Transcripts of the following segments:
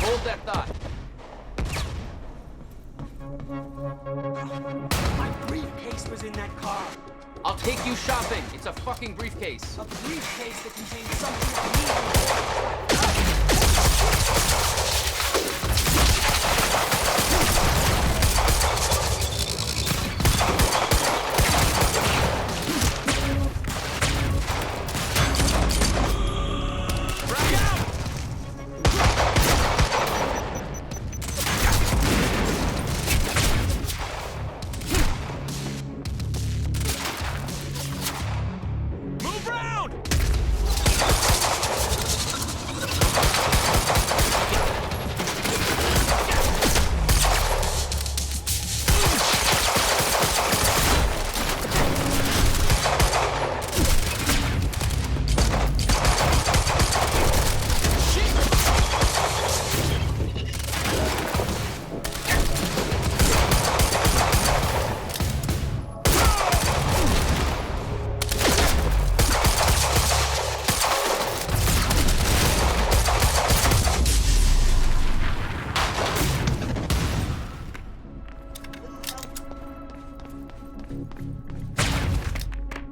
Hold that thought. My briefcase was in that car. I'll take you shopping. It's a fucking briefcase. A briefcase that contains something I need.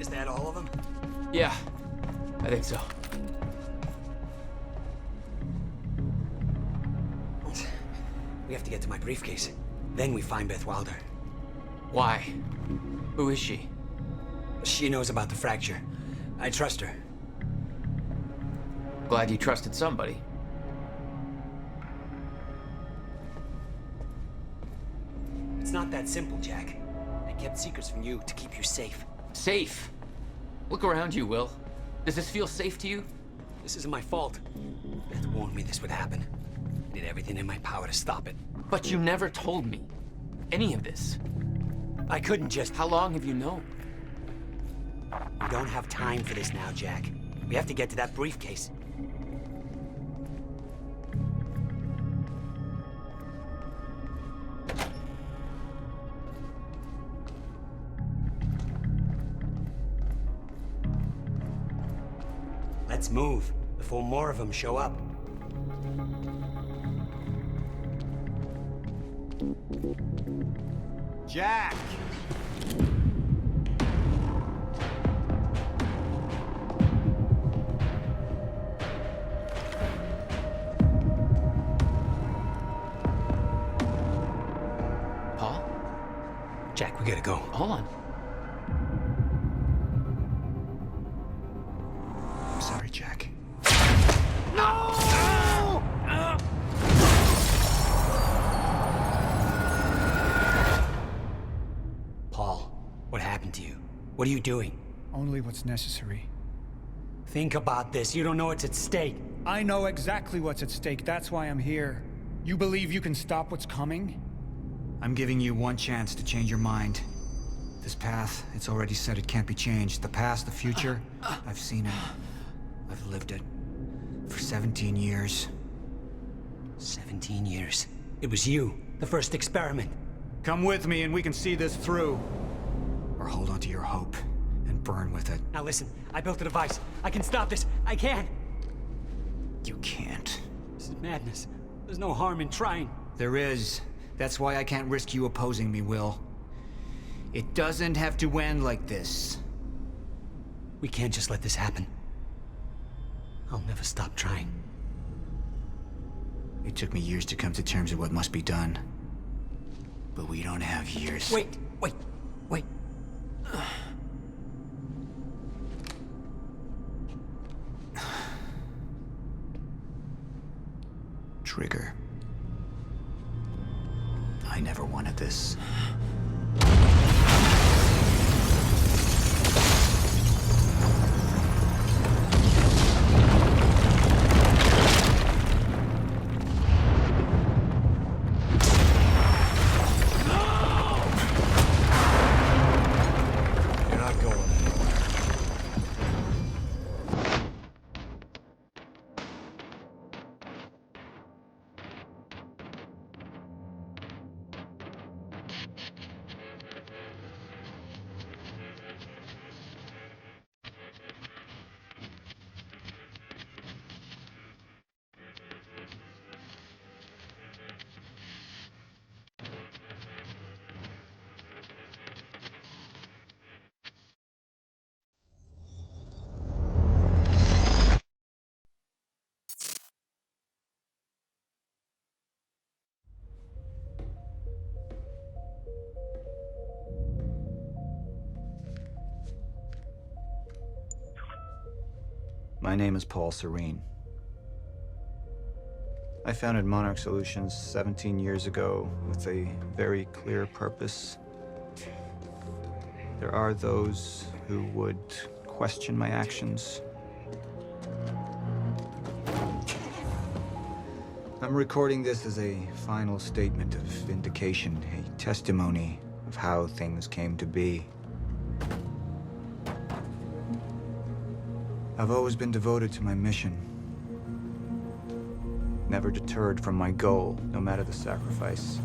Is that all of them? Yeah, I think so. We have to get to my briefcase. Then we find Beth Wilder. Why? Who is she? She knows about the fracture. I trust her. Glad you trusted somebody. It's not that simple, Jack. I kept secrets from you to keep you safe. Safe? Look around you, Will. Does this feel safe to you? This isn't my fault. Beth warned me this would happen. I did everything in my power to stop it. But you never told me any of this. I couldn't just... How long have you known? We don't have time for this now, Jack. We have to get to that briefcase. Let's move before more of them show up. Jack! Paul? Jack, we gotta go. Hold on. I'm sorry, Jack. Paul, what happened to you? What are you doing? Only what's necessary. Think about this. You don't know what's at stake. I know exactly what's at stake. That's why I'm here. You believe you can stop what's coming? I'm giving you one chance to change your mind. This path, it's already said it can't be changed. The past, the future, I've seen it. I've lived it. For 17 years. 17 years. It was you, the first experiment. Come with me and we can see this through. Or hold on to your hope and burn with it. Now listen, I built a device. I can stop this. I can. You can't. This is madness. There's no harm in trying. There is. That's why I can't risk you opposing me, Will. It doesn't have to end like this. We can't just let this happen. I'll never stop trying. It took me years to come to terms with what must be done. But we don't have years. Wait. Trigger. I never wanted this. You're not going anywhere. My name is Paul Serene. I founded Monarch Solutions 17 years ago with a very clear purpose. There are those who would question my actions. I'm recording this as a final statement of vindication, a testimony of how things came to be. I've always been devoted to my mission. Never deterred from my goal, no matter the sacrifice.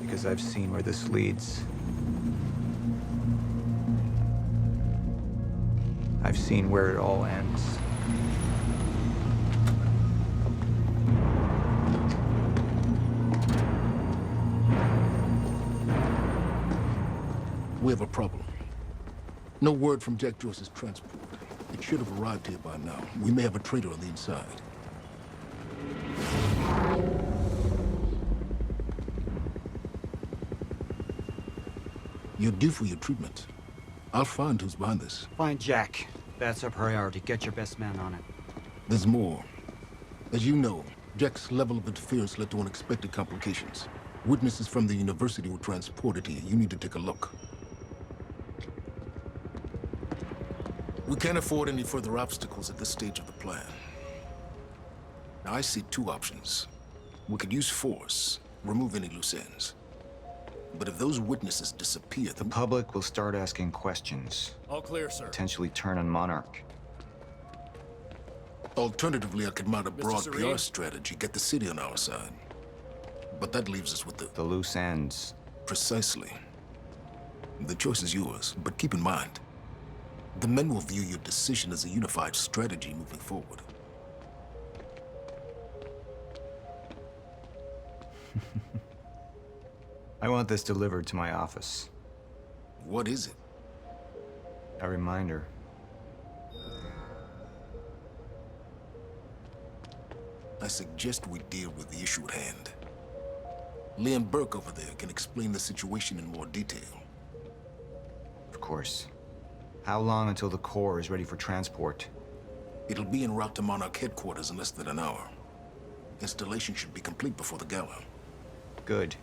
Because I've seen where this leads. I've seen where it all ends. We have a problem. No word from Jack Joyce's transport. It should have arrived here by now. We may have a traitor on the inside. You're due for your treatment. I'll find who's behind this. Find Jack. That's our priority. Get your best man on it. There's more. As you know, Jack's level of interference led to unexpected complications. Witnesses from the university were transported here. You need to take a look. We can't afford any further obstacles at this stage of the plan. Now, I see two options. We could use force, remove any loose ends. But if those witnesses disappear, The public will start asking questions. All clear, sir. Potentially turn on Monarch. Alternatively, I could mount a broad Serene? PR strategy, get the city on our side. But that leaves us with The loose ends. Precisely. The choice is yours, but keep in mind, the men will view your decision as a unified strategy moving forward. I want this delivered to my office. What is it? A reminder. I suggest we deal with the issue at hand. Liam Burke over there can explain the situation in more detail. Of course. How long until the core is ready for transport? It'll be en route to Monarch headquarters in less than an hour. Installation should be complete before the gala. Good.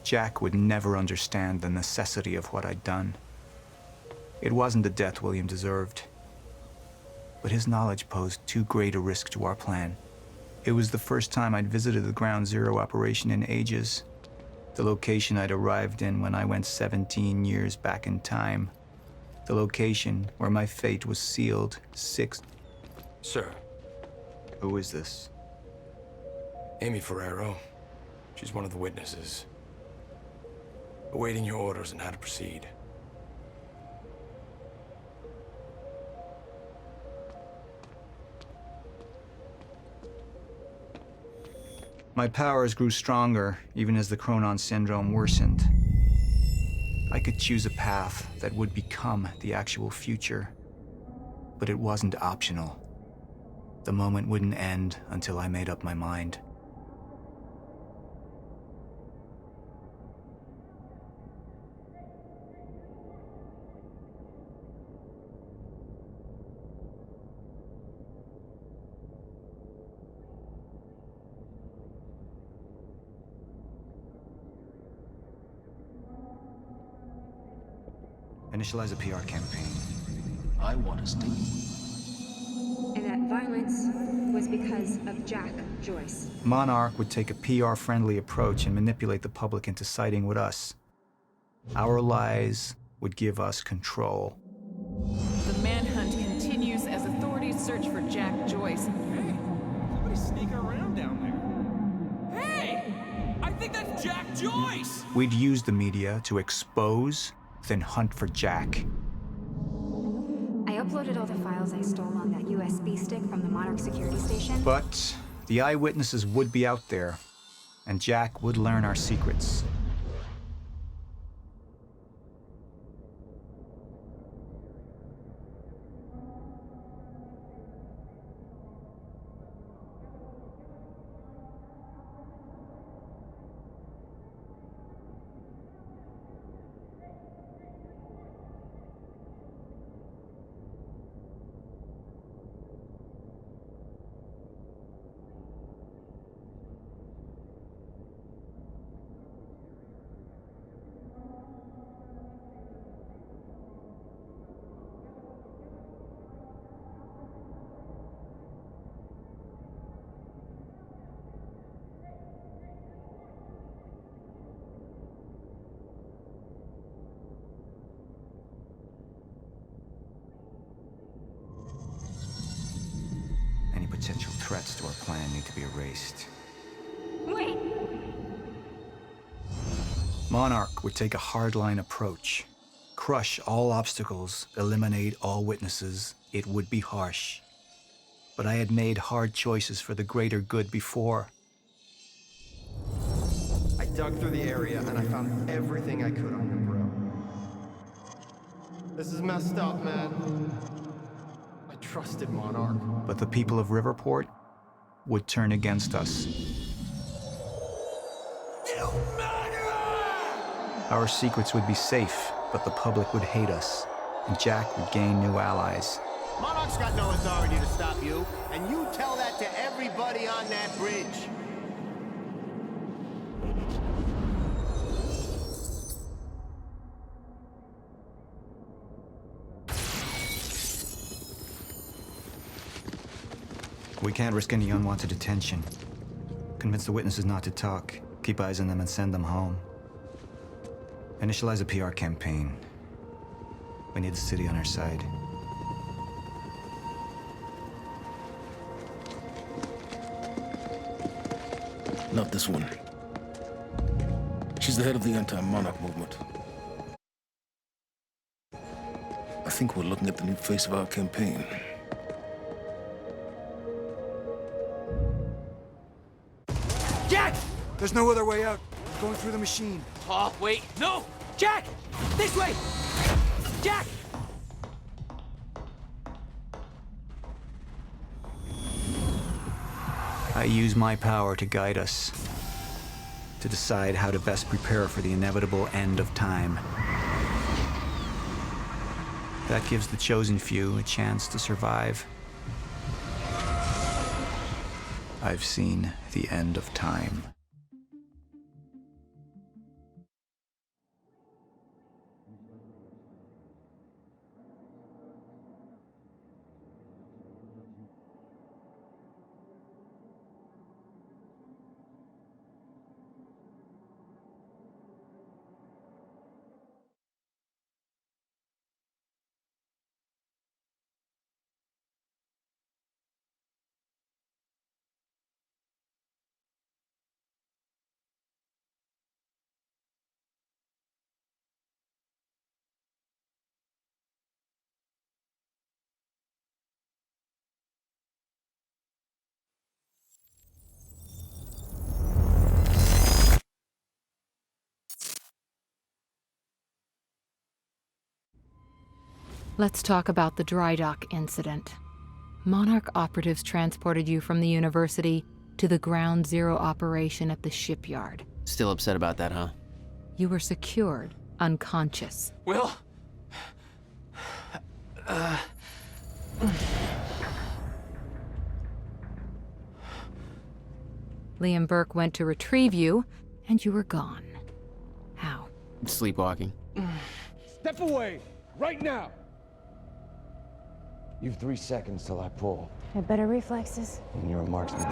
Jack would never understand the necessity of what I'd done. It wasn't the death William deserved. But his knowledge posed too great a risk to our plan. It was the first time I'd visited the Ground Zero operation in ages. The location I'd arrived in when I went 17 years back in time. The location where my fate was sealed 6... Sir, Who is this? Amy Ferrero. She's one of the witnesses. Awaiting your orders on how to proceed. My powers grew stronger, even as the Chronon Syndrome worsened. I could choose a path that would become the actual future. But it wasn't optional. The moment wouldn't end until I made up my mind. Initialize a PR campaign. I want to stay. And that violence was because of Jack Joyce. Monarch would take a PR-friendly approach and manipulate the public into siding with us. Our lies would give us control. The manhunt continues as authorities search for Jack Joyce. Hey, somebody's sneaking around down there. Hey! I think that's Jack Joyce! We'd use the media to expose, then hunt for Jack. I uploaded all the files I stole on that USB stick from the Monarch security station. But the eyewitnesses would be out there, and Jack would learn our secrets. potential threats to our plan need to be erased. Wait! Monarch would take a hardline approach. Crush all obstacles, eliminate all witnesses. It would be harsh. But I had made hard choices for the greater good before. I dug through the area and I found everything I could on your bro. This is messed up, man. I trusted Monarch. But the people of Riverport would turn against us. Our secrets would be safe, but the public would hate us, and Jack would gain new allies. Monarch's got no authority to stop you, and you tell that to everybody on that bridge. We can't risk any unwanted attention. Convince the witnesses not to talk. Keep eyes on them and send them home. Initialize a PR campaign. We need the city on our side. Not this one. She's the head of the anti-Monarch movement. I think we're looking at the new face of our campaign. Jack! There's no other way out. Going through the machine. Oh, wait, no! Jack! This way! Jack! I use my power to guide us. To decide how to best prepare for the inevitable end of time. That gives the chosen few a chance to survive. I've seen the end of time. Let's talk about the dry dock incident. Monarch operatives transported you from the university to the Ground Zero operation at the shipyard. Still upset about that, huh? You were secured, unconscious. Will? Liam Burke went to retrieve you, and you were gone. How? Sleepwalking. Step away! Right now! You've 3 seconds till I pull. Had better reflexes. And you're a marksman.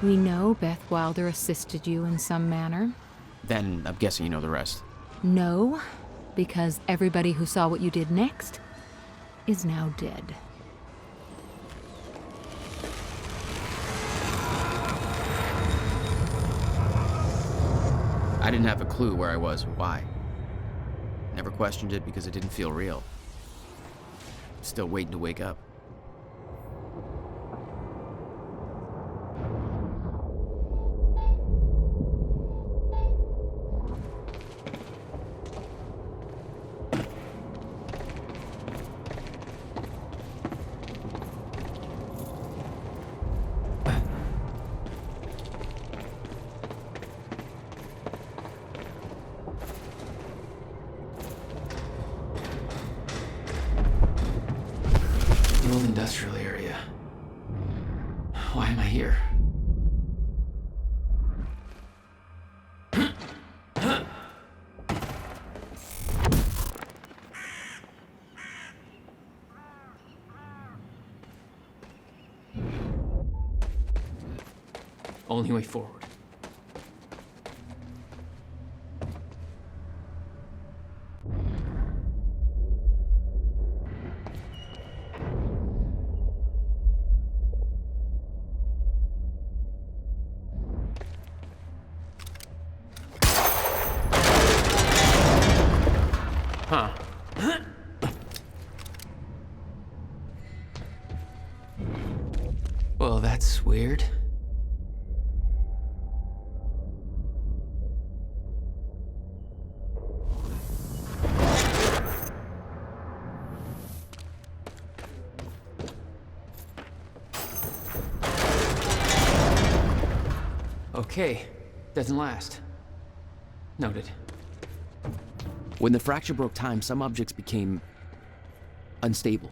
We know Beth Wilder assisted you in some manner. Then I'm guessing you know the rest. No, because everybody who saw what you did next is now dead. I didn't have a clue where I was or why. Never questioned it because it didn't feel real. Still waiting to wake up. Industrial area. Why am I here? Only way forward. Huh. Well, that's weird. Okay, doesn't last. Noted. When the fracture broke time, some objects became unstable.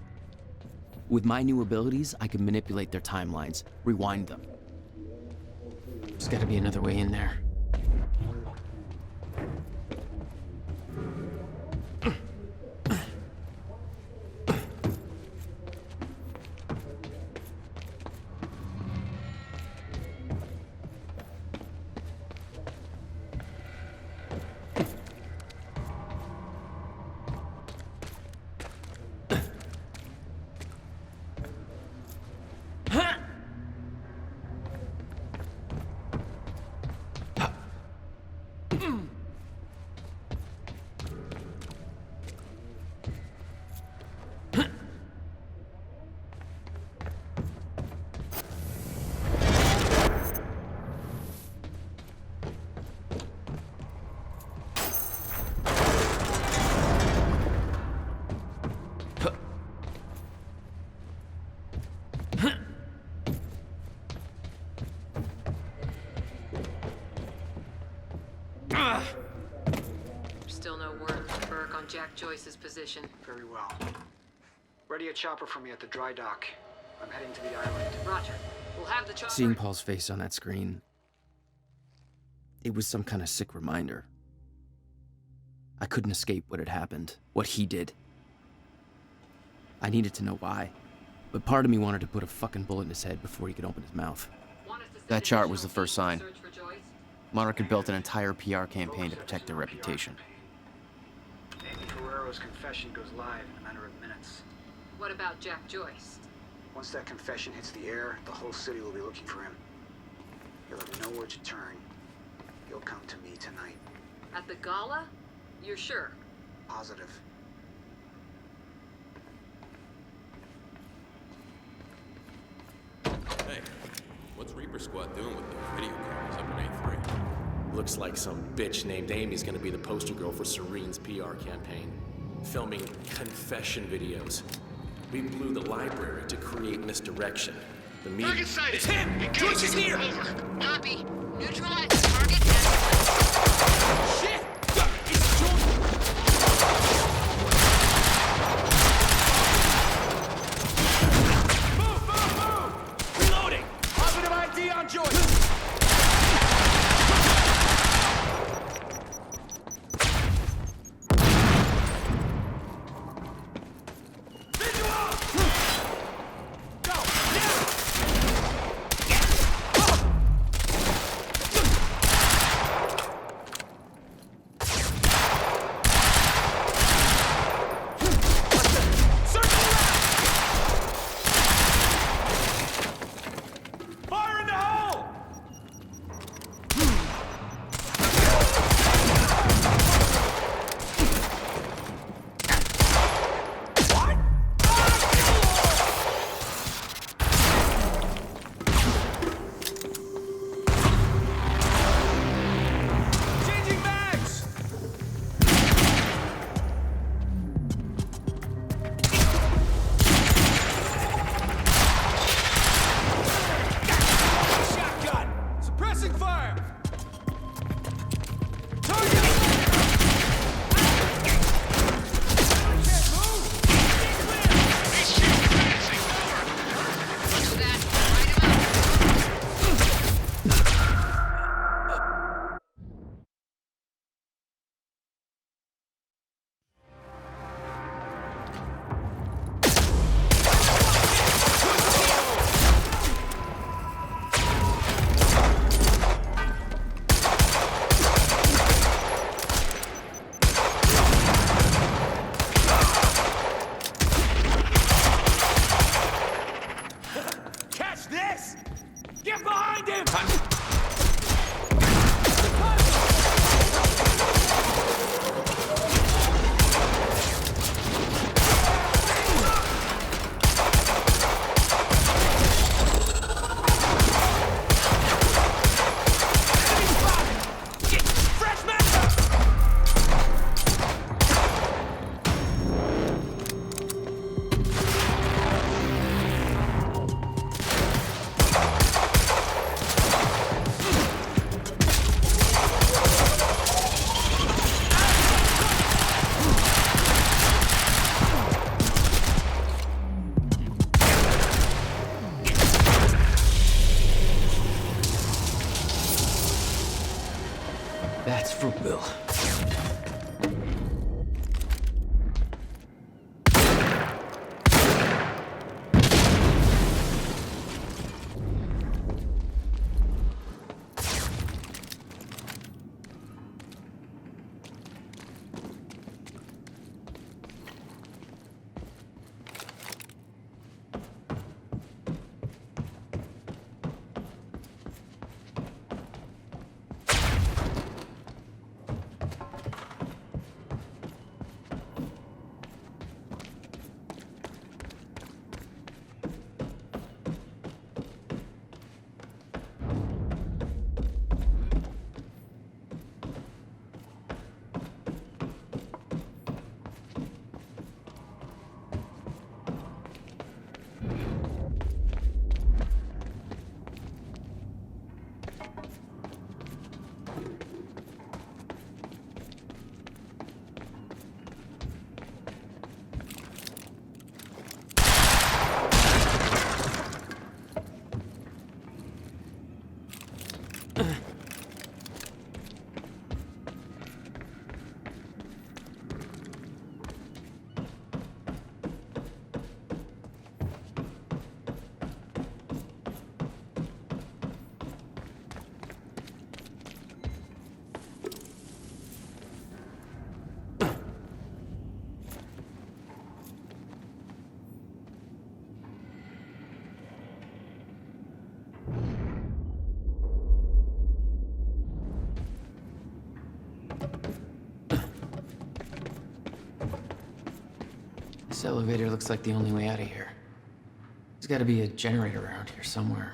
With my new abilities, I can manipulate their timelines, rewind them. There's gotta be another way in there. Still no word from Burke on Jack Joyce's position. Very well. Ready a chopper for me at the dry dock. I'm heading to the island. Roger. We'll have the chopper. Seeing Paul's face on that screen, it was some kind of sick reminder. I couldn't escape what had happened, what he did. I needed to know why, but part of me wanted to put a fucking bullet in his head before he could open his mouth. That chart was the first sign. Monarch had built an entire PR campaign to protect their reputation. Amy Ferrero's confession goes live in a matter of minutes. What about Jack Joyce? Once that confession hits the air, the whole city will be looking for him. He'll have nowhere to turn. He'll come to me tonight. At the gala? You're sure? Positive. Hey, what's Reaper Squad doing with the video cameras up in A3? Looks like some bitch named Amy's gonna be the poster girl for Serene's PR campaign. Filming confession videos. We blew the library to create misdirection. The media... Target sighted! It's him! Joyce is here! Over. Copy. Neutralize the target and... Shit! It's Joyce! Move! Reloading! Positive ID on Joyce! Find him! That's for Will. This elevator looks like the only way out of here. There's gotta be a generator around here somewhere.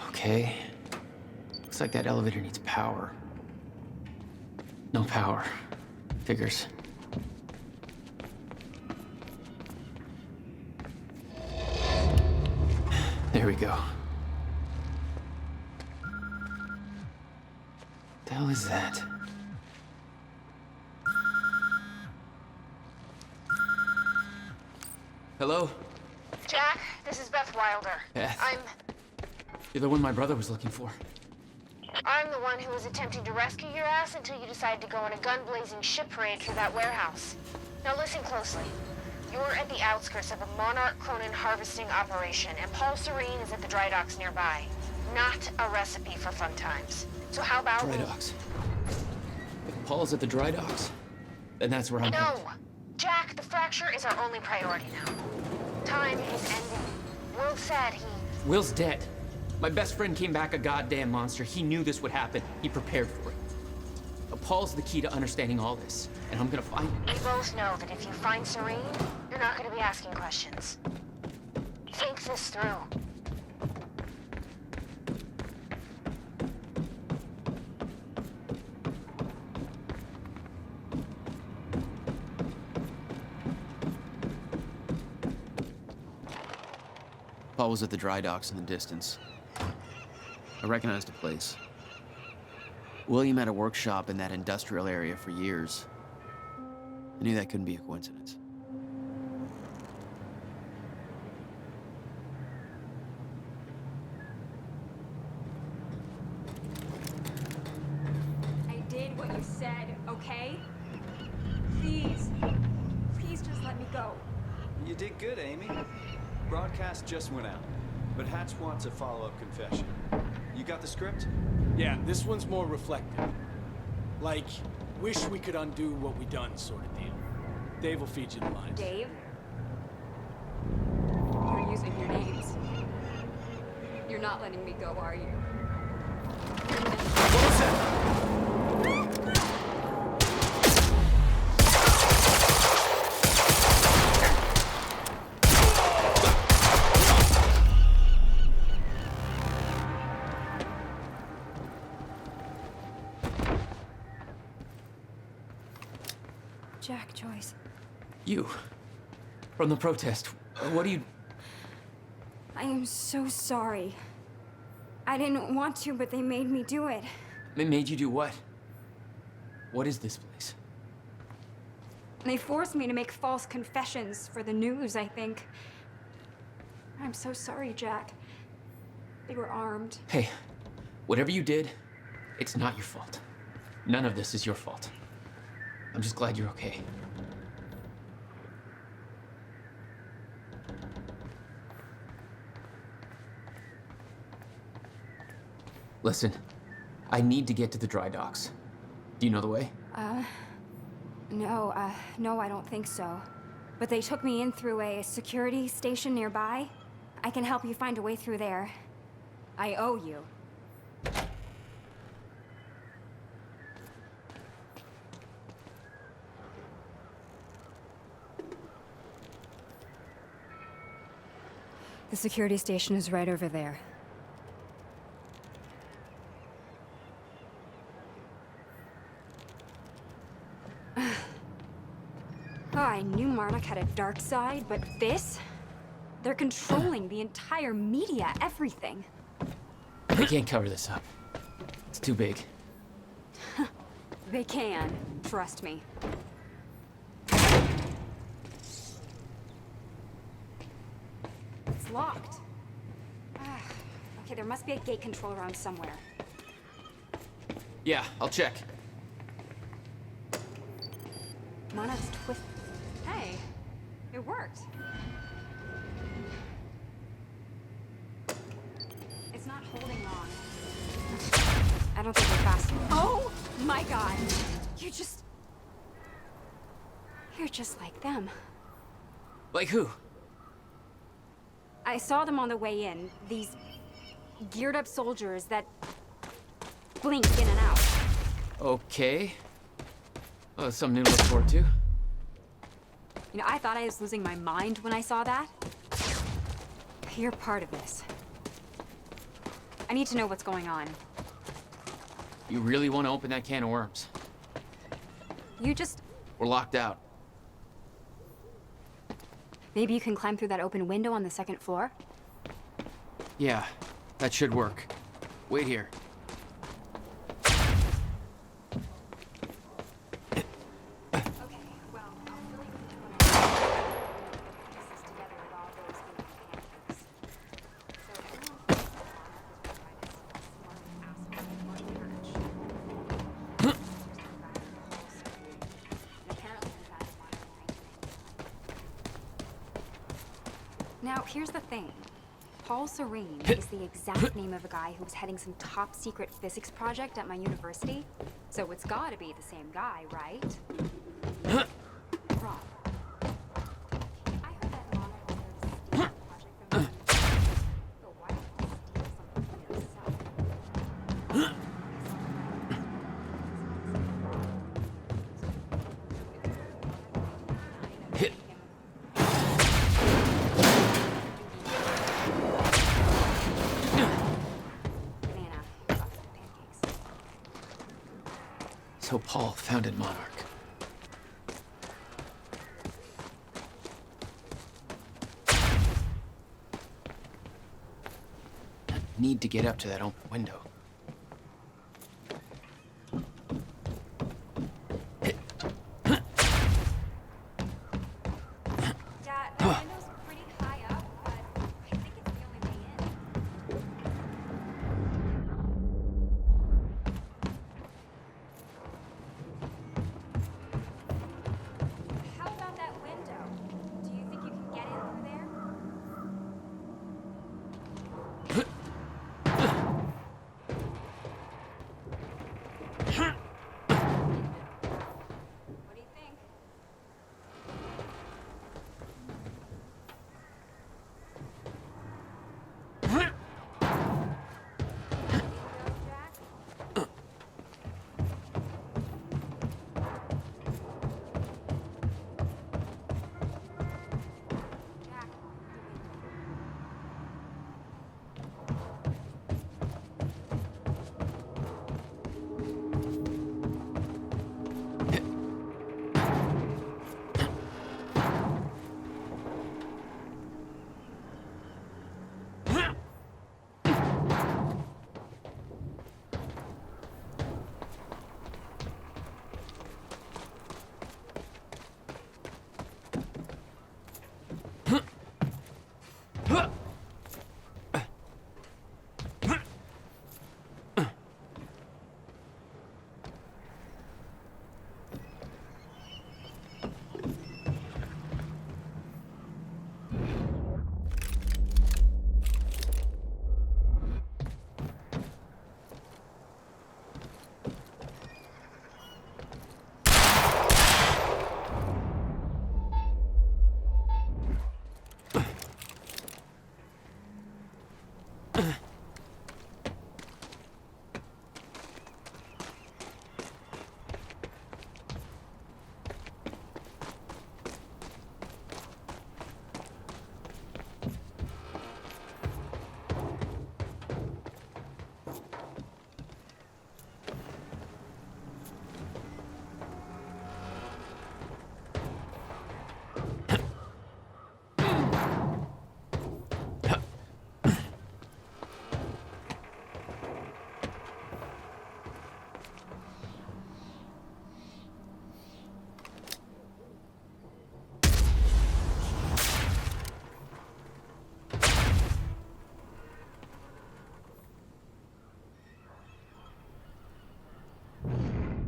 Okay. Looks like that elevator needs power. No power. Figures. There we go. What the hell is that? Hello? Jack, this is Beth Wilder. Beth? I'm You're the one my brother was looking for. the one who was attempting to rescue your ass until you decided to go on a gun-blazing ship parade through that warehouse. Now listen closely. You're at the outskirts of a Monarch Cronin harvesting operation, and Paul Serene is at the dry docks nearby. Not a recipe for fun times. So how about... Dry docks. If Paul's at the dry docks, then that's where I'm No! headed. Jack, the fracture is our only priority now. Time is ending. Will said he... Will's dead. My best friend came back a goddamn monster. He knew this would happen. He prepared for it. Paul's the key to understanding all this, and I'm gonna find him. We both know that if you find Serene, you're not gonna be asking questions. Think this through. Paul was at the dry docks in the distance. I recognized the place. William had a workshop in that industrial area for years. I knew that couldn't be a coincidence. you said, okay? Please. Please just let me go. You did good, Amy. Broadcast just went out, but Hatch wants a follow-up confession. You got the script? Yeah, this one's more reflective. Like, wish we could undo what we done sort of deal. Dave will feed you the lines. Dave? You're using your names. You're not letting me go, are you? What was that? Jack Joyce. You. From the protest. What do you... I am so sorry. I didn't want to, but they made me do it. They made you do what? What is this place? They forced me to make false confessions for the news, I think. I'm so sorry, Jack. They were armed. Hey, whatever you did, it's not your fault. None of this is your fault. I'm just glad you're okay. Listen, I need to get to the dry docks. Do you know the way? No, I don't think so. But they took me in through a security station nearby. I can help you find a way through there. I owe you. The security station is right over there. Oh, I knew Monarch had a dark side, but this? They're controlling the entire media, everything. They can't cover this up. It's too big. They can, trust me. It's locked. Okay, there must be a gate control around somewhere. Yeah, I'll check. Monarch's twist. Hey, it worked. It's not holding on. I don't think we're fast enough. Oh my god! You're just like them. Like who? I saw them on the way in. These geared up soldiers that blink in and out. Okay. Well, that's something to look forward to. You know, I thought I was losing my mind when I saw that. You're part of this. I need to know what's going on. You really want to open that can of worms? You just... We're locked out. Maybe you can climb through that open window on the second floor? Yeah, that should work. Wait here. Now, here's the thing. Paul Serene is the exact name of a guy who was heading some top-secret physics project at my university. So it's gotta be the same guy, right? Rob. I heard that Monarch was there to steal a project from me. So why don't you steal something for yourself? So Paul founded Monarch. I need to get up to that open window. Yeah, the window's pretty high up, but I think it's the only way in.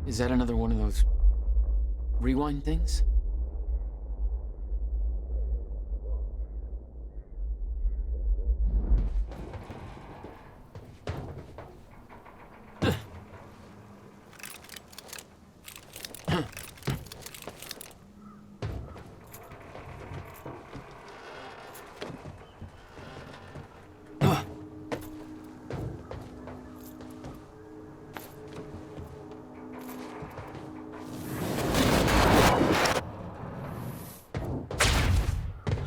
Is that another one of those rewind things?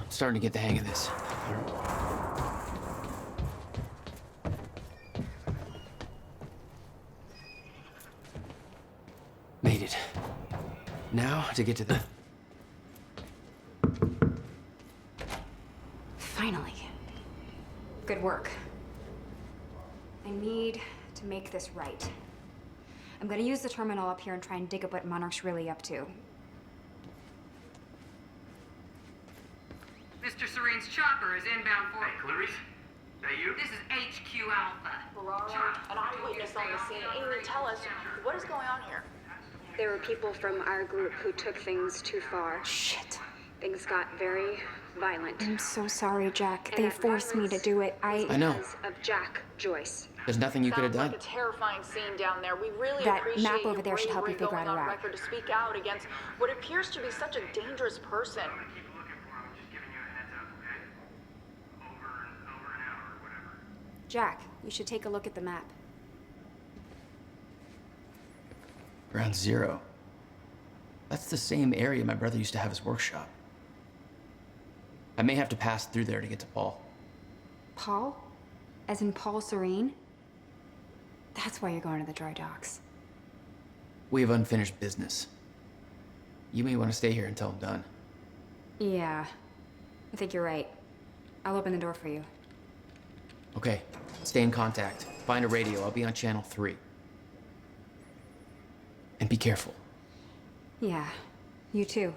Starting to get the hang of this. Made it. Now to get to the... Finally. Good work. I need to make this right. I'm gonna use the terminal up here and try and dig up what Monarch's really up to. Mr. Serene's chopper is inbound for... Hey, Clarice? Is that you? This is HQ Alpha. Ferraro, an eyewitness on the scene. Amy, tell us, what is going on here? There were people from our group who took things too far. Shit. Things got very violent. I'm so sorry, Jack. They forced me to do it. I know. Because of Jack Joyce. There's nothing you could have done. Sounds like a terrifying scene down there. We really That appreciate map over you there should help you bravery figure out going a on route. record to speak out against what appears to be such a dangerous person. Jack, you should take a look at the map. Ground Zero. That's the same area my brother used to have his workshop. I may have to pass through there to get to Paul. Paul? As in Paul Serene? That's why you're going to the dry docks. We have unfinished business. You may want to stay here until I'm done. Yeah, I think you're right. I'll open the door for you. Okay, stay in contact. Find a radio. I'll be on channel 3. And be careful. Yeah, you too.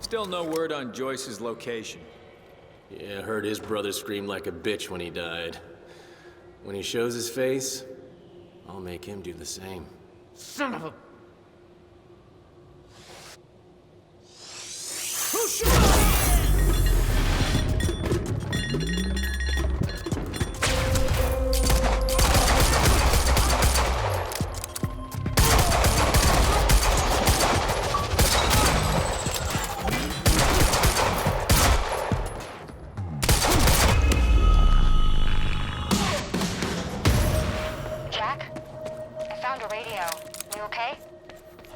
Still no word on Joyce's location. Yeah, heard his brother scream like a bitch when he died. When he shows his face, I'll make him do the same. Son of a...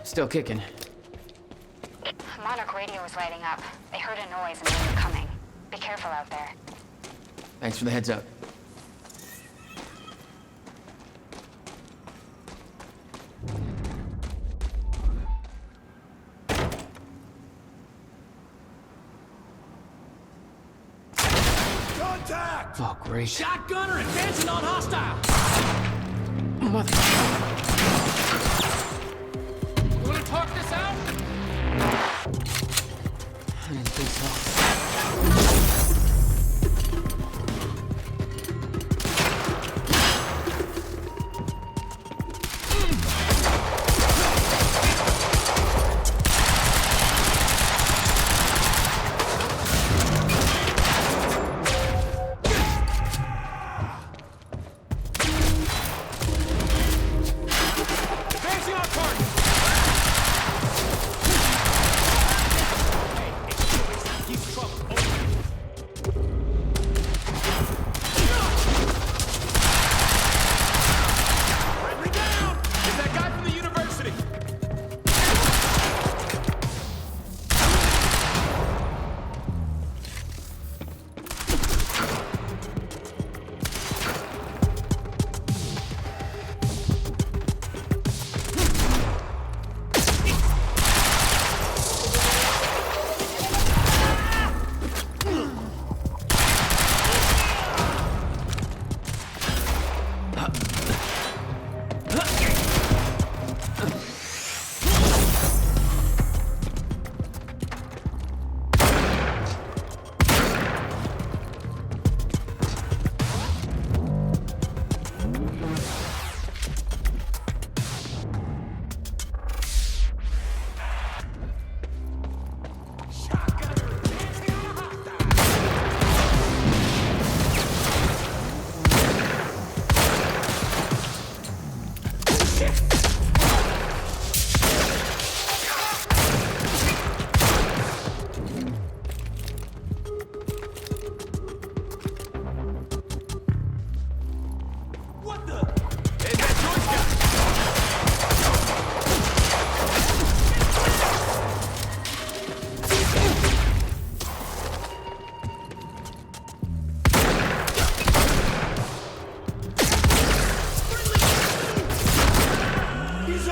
Still kicking. Monarch radio is lighting up. They heard a noise and they were coming. Be careful out there. Thanks for the heads up. Contact! Oh, great. Shotgunner advancing on hostile! Mother... You wanna talk this out? I didn't think so.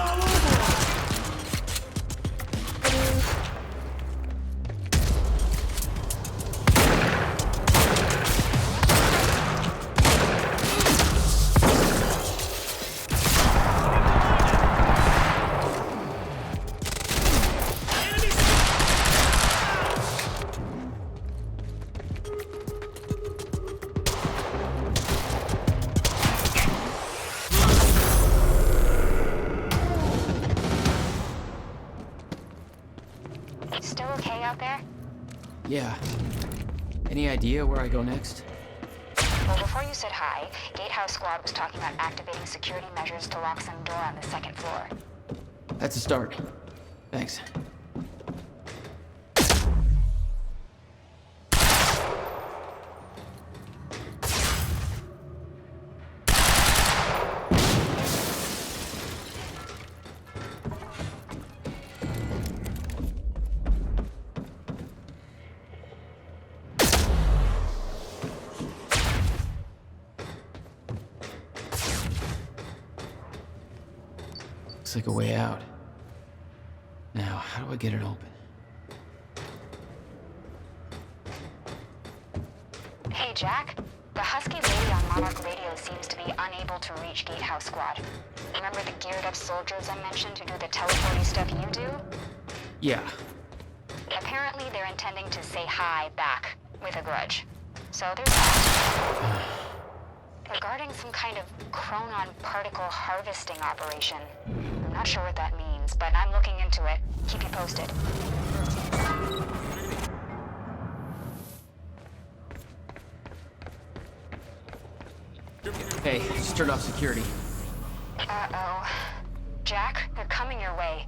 all over! Still okay out there? Yeah. Any idea where I go next? Well, before you said hi, Gatehouse Squad was talking about activating security measures to lock some door on the second floor. That's a start. Thanks. Looks like a way out. Now, how do I get it open? Hey, Jack. The Husky lady on Monarch Radio seems to be unable to reach Gatehouse Squad. Remember the geared-up soldiers I mentioned who do the teleporting stuff you do? Yeah. Apparently, they're intending to say hi back with a grudge. So there's that. Regarding some kind of chronon particle harvesting operation. I'm not sure what that means, but I'm looking into it. Keep you posted. Hey, just turned off security. Uh-oh. Jack, they're coming your way.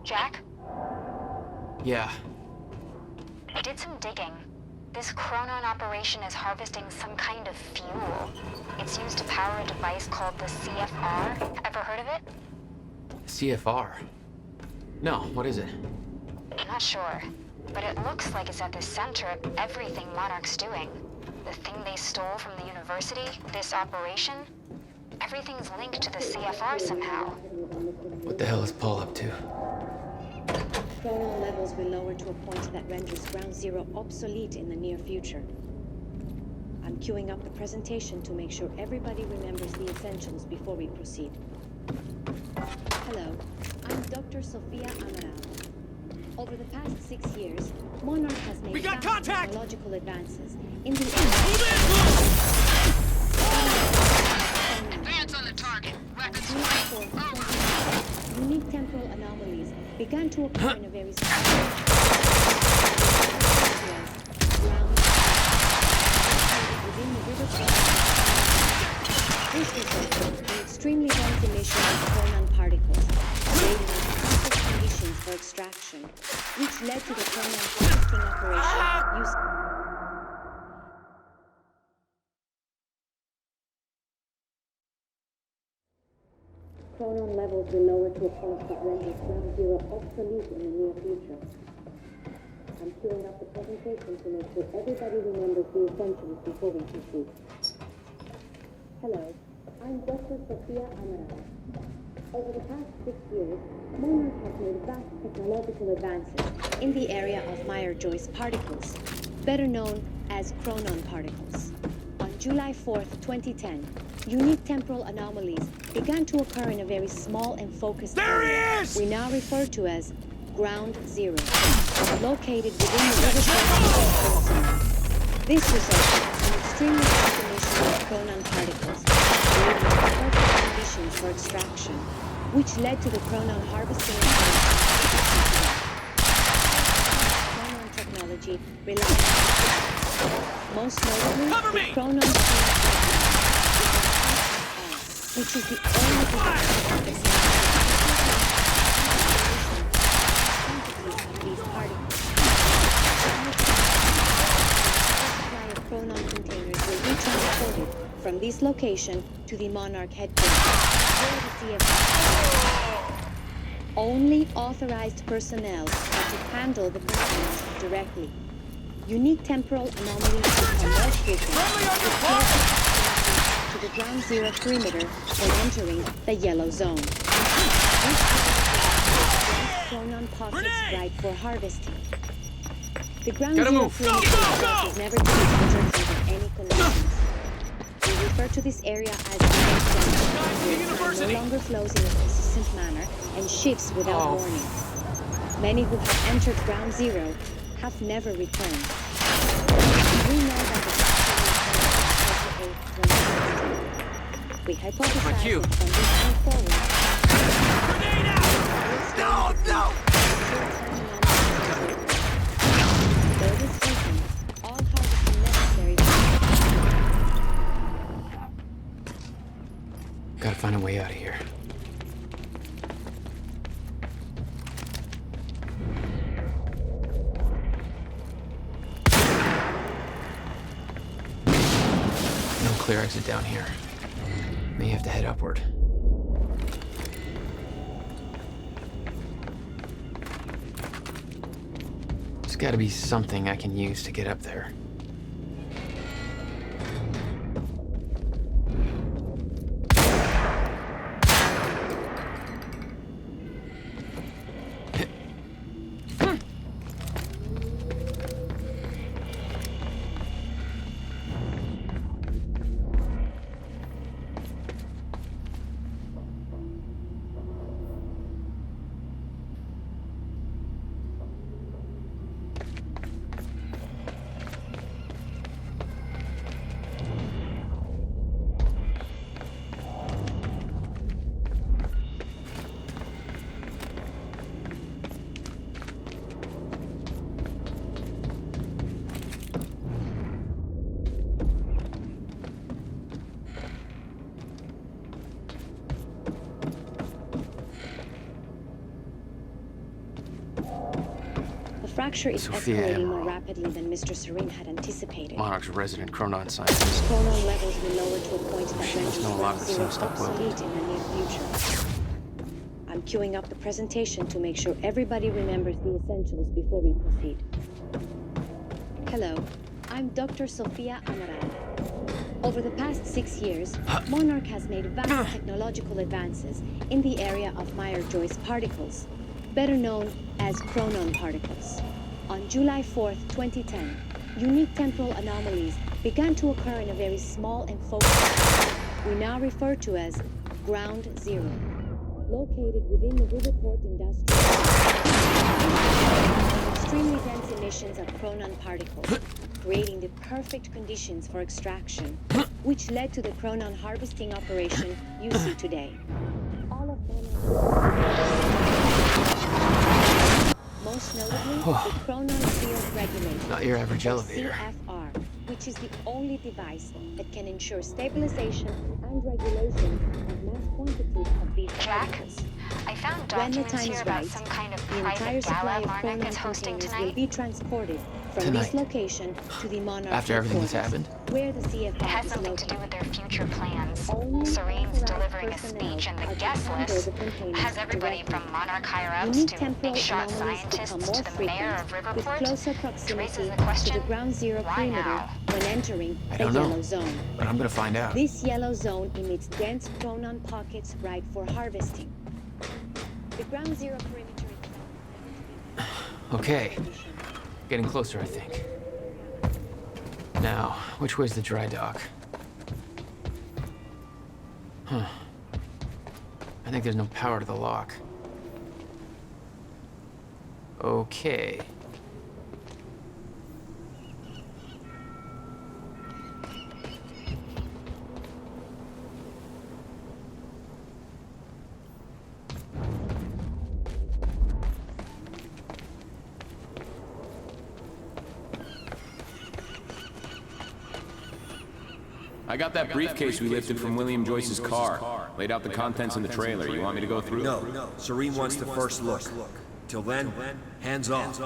Jack? Yeah. I did some digging. This chronon operation is harvesting some kind of fuel. It's used to power a device called the CFR. Ever heard of it? CFR? No, what is it? I'm not sure, but it looks like it's at the center of everything Monarch's doing. The thing they stole from the university, this operation, everything's linked to the CFR somehow. What the hell is Paul up to? Chronon levels will lower to a point that renders Ground Zero obsolete in the near future. I'm queuing up the presentation to make sure everybody remembers the essentials before we proceed. Hello, I'm Dr. Sofia Amaral. Over the past 6 years, Monarch has made technological advances in the Advance on the target. Weapons free. Over. Unique temporal anomalies began to occur in a very within the river. This resulted in extremely dense emission of chronon particles. extraction, which led to the Chronon harvesting operation used. Chronon levels will lower to a point that renders Ground Zero obsolete in the near future. I'm queuing up the presentation to make sure everybody remembers the essentials before we proceed. Hello, I'm Dr. Sophia Amaral. Over the past 6 years, Monarch has made vast technological advances in the area of Meyer-Joyce particles, better known as Chronon particles. On July 4th, 2010, unique temporal anomalies began to occur in a very small and focused area we now refer to as Ground Zero, located within the river zone. This resulted in extremely high emission of Chronon particles, creating perfect conditions for extraction, which led to the Chronon harvesting Chronon technology relies on most notably the Chronon which is the only device of these particles. Supply of Chronon containers will be transported from this location to the Monarch headquarters, where the CFO. Only authorized personnel are to handle the containers directly. Unique temporal anomalies become more frequent to the Ground Zero perimeter when entering the yellow zone. This Chronon pockets ripe for harvesting. The Ground Zero perimeter is never to be entered under any conditions. We refer to this area as the where time no longer flows in a consistent manner and shifts without warning. Many who have entered Ground Zero have never returned. We know that the we hypothesize that from this point forward. Grenade out! No! Though this taken, all harvesting necessary. Gotta find a way out of here. No clear exit down here. May have to head upward. There's gotta be something I can use to get up there. The fracture is escalating more rapidly than Mr. Serene had anticipated. Monarch's resident Chronon scientist. Chronon levels will lower to a point that renders Ground Zero obsolete in the near future. I'm queuing up the presentation to make sure everybody remembers the essentials before we proceed. Hello, I'm Dr. Sophia Amaral. Over the past 6 years, Monarch has made vast technological advances in the area of Meyer-Joyce particles, better known as Chronon particles. On July 4th, 2010, unique temporal anomalies began to occur in a very small and focused area we now refer to as Ground Zero, located within the Riverport Industrial Estate. Extremely dense emissions of Chronon particles, creating the perfect conditions for extraction, which led to the Chronon harvesting operation you see today. All of most notably, the Chronon Field Regulator, Not your average elevator. CFR, which is the only device that can ensure stabilization and regulation of mass quantities of these particles. I found When the documents time here is about right, some kind of the entire private supply gala of Monarch Chronon is hosting containers will tonight. be transported from Tonight? this location to the Monarch After everything that's headquarters, happened? where the It CFR has is something to do located. with their future plans. Only Serene's authorized delivering a personnel speech, and the are to guest handle list the containers has everybody directly. from Monarch higher-ups Unique to temporal big shot anomalies scientists become to more the mayor of frequent with Riverport. closer Which raises proximity the to question, the ground zero why perimeter now? when entering I the don't know, yellow zone. but I'm gonna find out. This yellow zone emits dense chronon pockets ripe for harvesting. The ground zero perimeter itself. Okay. Getting closer, I think. Now, which way's the dry dock? Huh. I think there's no power to the lock. Okay. I got that briefcase we lifted from William Joyce's car. Laid out the contents in the trailer. You want me to go through? No. Serene wants the first look. Till then, hands off.